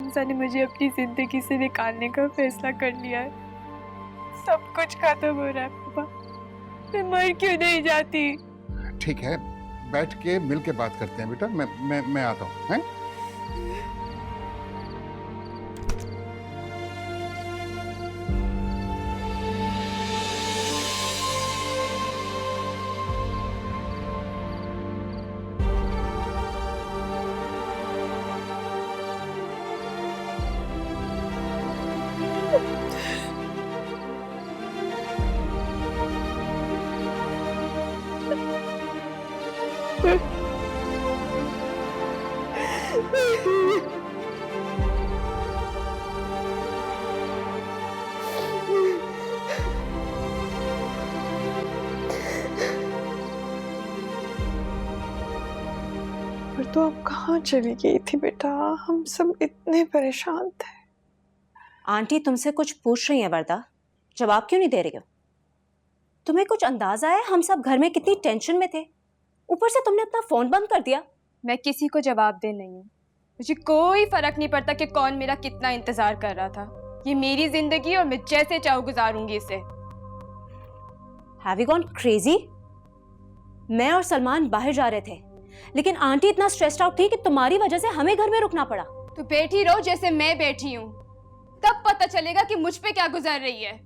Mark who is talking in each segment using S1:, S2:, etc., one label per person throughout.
S1: हमजा ने मुझे अपनी जिंदगी से निकालने का फैसला कर लिया है। सब कुछ खत्म हो रहा है पापा, मैं मर क्यों नहीं जाती?
S2: ठीक है, बैठ के मिल के बात करते हैं बेटा। मैं आता हूँ, हैं?
S1: पर तो अब कहाँ चली गई थी बेटा? हम सब इतने परेशान थे।
S3: आंटी तुमसे कुछ पूछ रही है वरदा, जवाब क्यों नहीं दे रही हो? तुम्हें कुछ अंदाजा है हम सब घर में कितनी टेंशन में थे? ऊपर से तुमने अपना फोन बंद कर दिया।
S1: मैं किसी को जवाब दे नहीं हूँ, मुझे कोई फर्क नहीं पड़ता कि कौन मेरा कितना इंतजार कर रहा था। ये मेरी जिंदगी और मैं जैसे चाहूँ गुजारूंगी इसे।
S3: Have you gone crazy? मैं और सलमान बाहर जा रहे थे, लेकिन आंटी इतना स्ट्रेस्ड आउट थी कि तुम्हारी वजह से हमें घर में रुकना पड़ा।
S1: तो बैठी रहो जैसे मैं बैठी हूँ, तब पता चलेगा कि मुझ पे क्या गुजर रही है।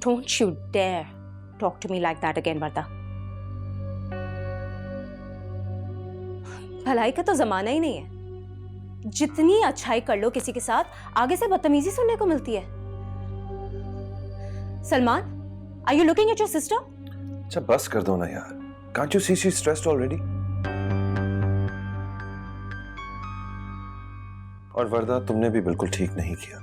S3: Don't you dare talk to me like that again, वरदा। भलाई का तो जमाना ही नहीं है। जितनी अच्छाई कर लो किसी के साथ, आगे से बदतमीजी सुनने को मिलती है। Salman, are you looking at your sister?
S4: अच्छा बस कर दो ना यार। Can't you see she's stressed already? और वरदा तुमने भी बिल्कुल ठीक नहीं किया।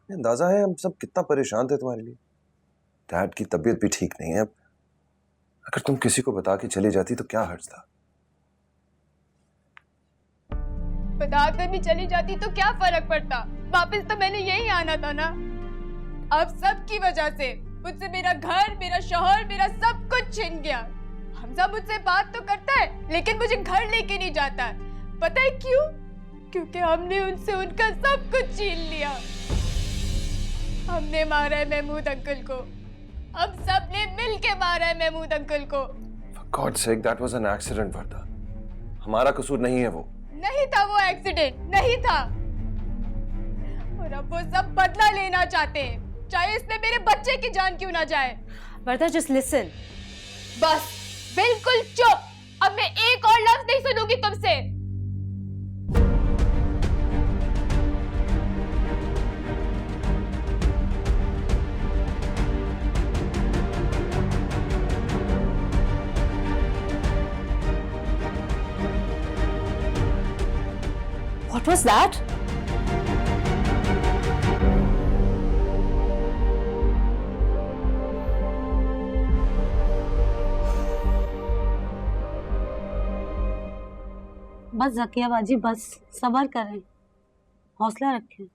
S4: अंदाजा है हम सब कितना परेशान थे तुम्हारे लिए। डैड की तबीयत भी ठीक नहीं है। अगर तुम किसी को बता के चली जाती तो क्या हर्ज था?
S1: बताकर भी चली जाती तो क्या फर्क पड़ता? वापस तो मैंने यही आना था ना। अब सब की वजह से मुझसे मेरा घर, मेरा शौहर, मेरा सब कुछ छिन गया। हमजा मुझसे बात तो करता है, लेकिन मुझे घर लेके नहीं जाता। पता है क्यों? क्योंकि हमने उनसे उनका सब कुछ छीन लिया। हमने मारा है महमूद अंकल को, हम सब ने मिल के मारा है महमूद अंकल को।
S4: For God's sake, that was an accident, वरदा। हमारा कसूर नहीं है वो।
S1: नहीं था वो एक्सीडेंट, नहीं था। और अब वो सब बदला लेना चाहते हैं, चाहे इसमें मेरे बच्चे की जान क्यों ना जाए।
S3: वरदा just listen।
S1: बस बिल्कुल चुप। अब मैं एक और लफ्ज नहीं सुनूंगी तुमसे।
S3: What was that?
S5: बस जकिया बाजी, बस सब्र करें, हौसला रखें,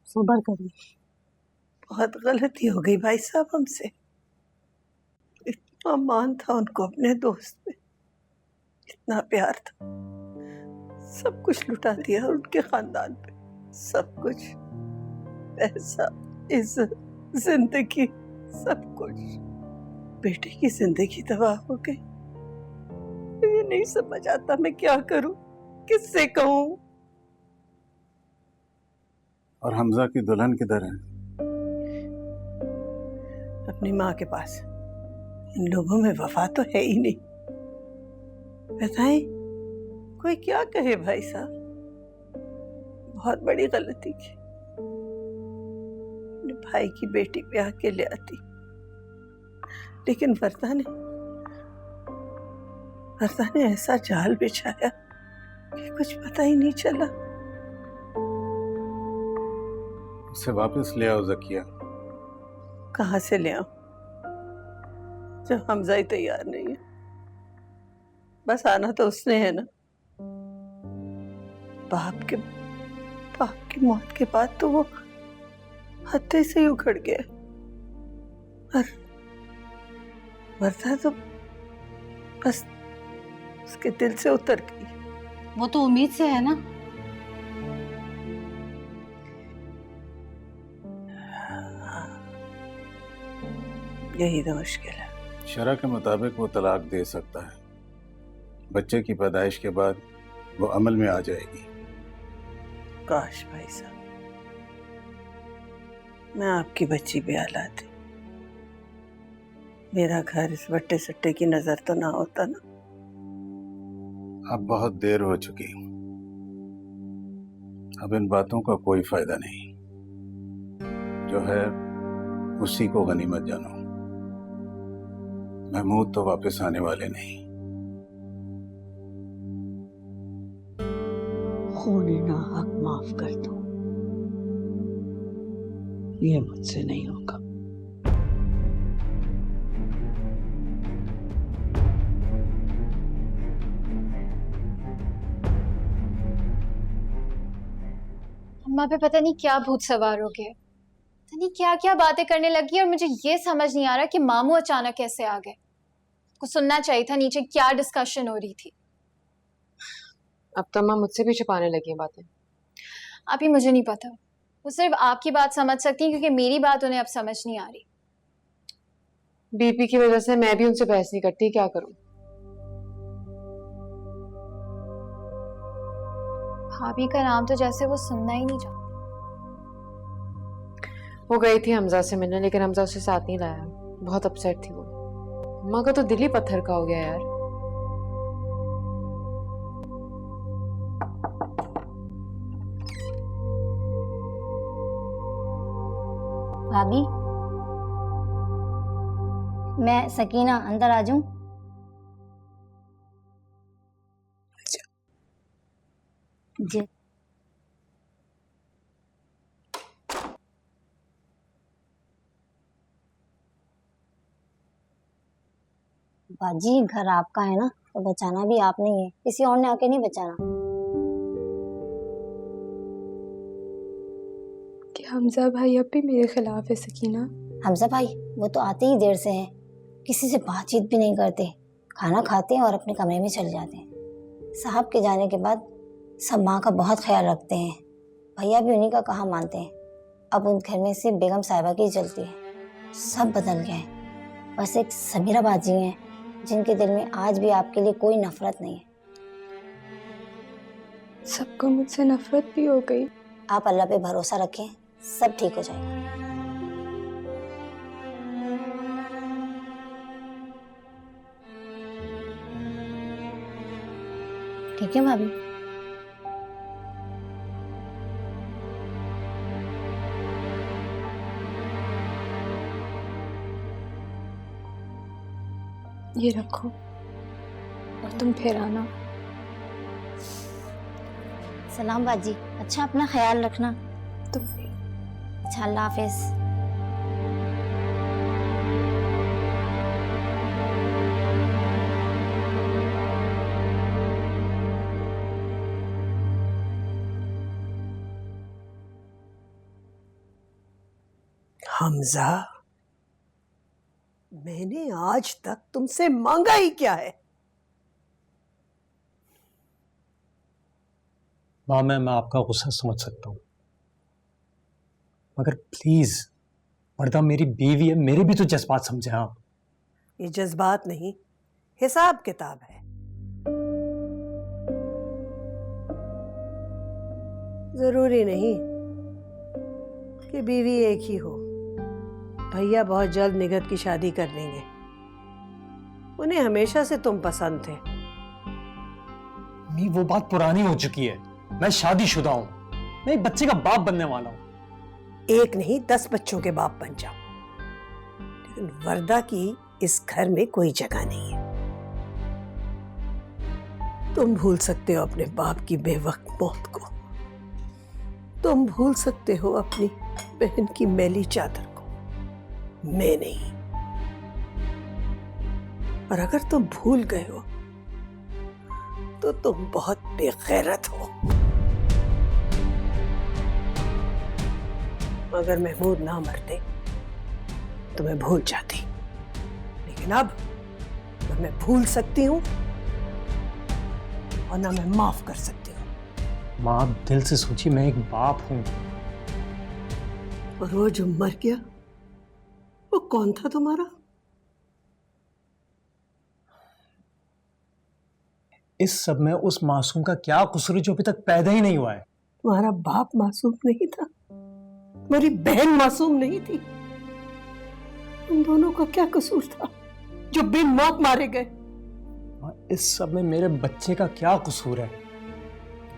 S5: सब्र करें।
S6: बहुत गलती हो गई भाई साहब हमसे। इतना मान था उनको अपने दोस्त पे, इतना प्यार था, सब कुछ लुटा दिया उनके खानदान पे। सब कुछ, पैसा, इज्जत, जिंदगी, सब कुछ। बेटे की जिंदगी तबाह हो गई। मुझे नहीं समझ आता मैं क्या करूं, किससे कहूं।
S7: और हमजा की दुल्हन किधर है?
S6: अपनी माँ के पास। इन लोगों में वफा तो है ही नहीं। बताएं कोई क्या कहे भाई साहब, बहुत बड़ी गलती की। अपने भाई की बेटी ब्याह के ले आती, लेकिन वरदा ने ऐसा जाल बिछाया कि कुछ पता ही नहीं चला।
S7: उसे वापस ले आओ जकिया।
S6: कहाँ से ले आऊं जब हमजा ही तैयार नहीं है? बस आना तो उसने है ना। बाप की मौत के बाद तो वो हत्थे से ही उखड़ गया। और वर्दा तो बस उसके दिल से उतर गई।
S5: वो तो उम्मीद से है ना।
S6: यही तो मुश्किल है।
S7: शरअ के मुताबिक वो तलाक दे सकता है। बच्चे की पैदाइश के बाद वो अमल में आ जाएगी।
S6: काश भाई साहब मैं आपकी बच्ची भी औलाद थी, मेरा घर इस बट्टे सट्टे की नजर तो ना होता ना।
S7: अब बहुत देर हो चुकी। अब इन बातों का कोई फायदा नहीं। जो है उसी को गनीमत जानो। महमूद तो वापस आने वाले नहीं।
S6: खूनी ना हक माफ कर दो, ये मुझसे नहीं होगा।
S1: अम्मा पे पता नहीं क्या भूत सवार हो गया, पता नहीं क्या क्या बातें करने लगी और मुझे ये समझ नहीं आ रहा कि मामू अचानक कैसे आ गए। कुछ सुनना चाहिए था नीचे क्या डिस्कशन हो रही थी।
S8: अब तो अम्मा मुझसे भी छुपाने लगी हैं बातें।
S1: अभी मुझे नहीं पता, वो सिर्फ आपकी बात समझ सकती हैं क्योंकि मेरी बात उन्हें अब समझ नहीं आ रही।
S8: बीपी की वजह से मैं भी उनसे बहस नहीं करती, क्या करूं।
S1: भाभी का नाम तो जैसे वो सुनना ही नहीं चाहती।
S8: वो गई थी हमजा से मिलने, लेकिन हमजा उसे साथ नहीं लाया। बहुत अपसेट थी वो। अम्मा का तो दिल ही पत्थर का हो गया यार।
S9: भाभी, मैं सकीना अंदर आ जाऊं? जी। बाजी घर आपका है ना, तो बचाना भी आपने ही है, किसी और ने आके नहीं बचाना।
S10: क्या हमजा भाई अब भी मेरे खिलाफ है सकीना?
S9: हमजा भाई वो तो आते ही देर से हैं, किसी से बातचीत भी नहीं करते, खाना खाते हैं और अपने कमरे में चले जाते हैं। साहब के जाने के बाद सब माँ का बहुत ख्याल रखते हैं, भैया भी उन्हीं का कहा मानते हैं। अब उन घर में सिर्फ बेगम साहिबा की चलती है, सब बदल गए हैं। बस एक समीरा बाजी हैं जिनके दिल में आज भी आपके लिए कोई नफरत नहीं है।
S10: सबको मुझसे नफरत भी हो गई।
S9: आप अल्लाह पे भरोसा रखें, सब ठीक हो जाएगा। ठीक है भाभी।
S10: ये रखो और तुम फिर आना।
S9: सलाम बाजी, अच्छा अपना ख्याल रखना।
S10: तुम
S9: अच्छा, अल्लाह हाफिज।
S6: हमजा, मैंने आज तक तुमसे मांगा ही क्या है?
S11: माँ, मैं आपका गुस्सा समझ सकता हूँ, मगर प्लीज वर्दा मेरी बीवी है, मेरे भी तो जज्बात समझे आप।
S6: ये जज्बात नहीं, हिसाब किताब है। जरूरी नहीं कि बीवी एक ही हो। भैया बहुत जल्द निगत की शादी कर लेंगे। उन्हें हमेशा से तुम पसंद थे।
S11: वो बात पुरानी हो चुकी है। मैं शादीशुदा हूँ, मैं एक बच्चे का बाप बनने वाला हूँ।
S6: एक नहीं 10 बच्चों के बाप बन जाओ, लेकिन वर्दा की इस घर में कोई जगह नहीं है। तुम भूल सकते हो अपने बाप की बेवक्त मौत को, तुम भूल सकते हो अपनी बहन की मैली चादर को, मैं नहीं। और अगर तुम भूल गए हो तो तुम बहुत बेगैरत हो। अगर महमूद ना मरते तो मैं भूल जाती, लेकिन अब ना मैं भूल सकती हूँ और ना मैं माफ कर सकती हूँ।
S11: माँ, आप दिल से सोचिए, मैं एक बाप हूं।
S6: और वो जो मर गया वो कौन था तुम्हारा?
S11: इस सब में उस मासूम का क्या कसूर है जो अभी तक पैदा ही नहीं हुआ है?
S6: तुम्हारा बाप मासूम नहीं था, तुम्हारी बहन मासूम नहीं थी। तुम दोनों का क्या कसूर था जो बिन मौत मारे गए?
S11: इस सब में मेरे बच्चे का क्या कसूर है?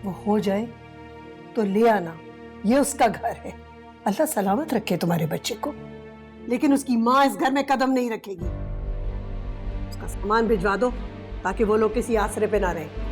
S6: वो हो जाए तो ले आना, ये उसका घर है। अल्लाह सलामत रखे तुम्हारे बच्चे को, लेकिन उसकी माँ इस घर में कदम नहीं रखेगी। उसका सामान भिजवा दो ताकि वो लोग किसी आसरे पे ना रहे।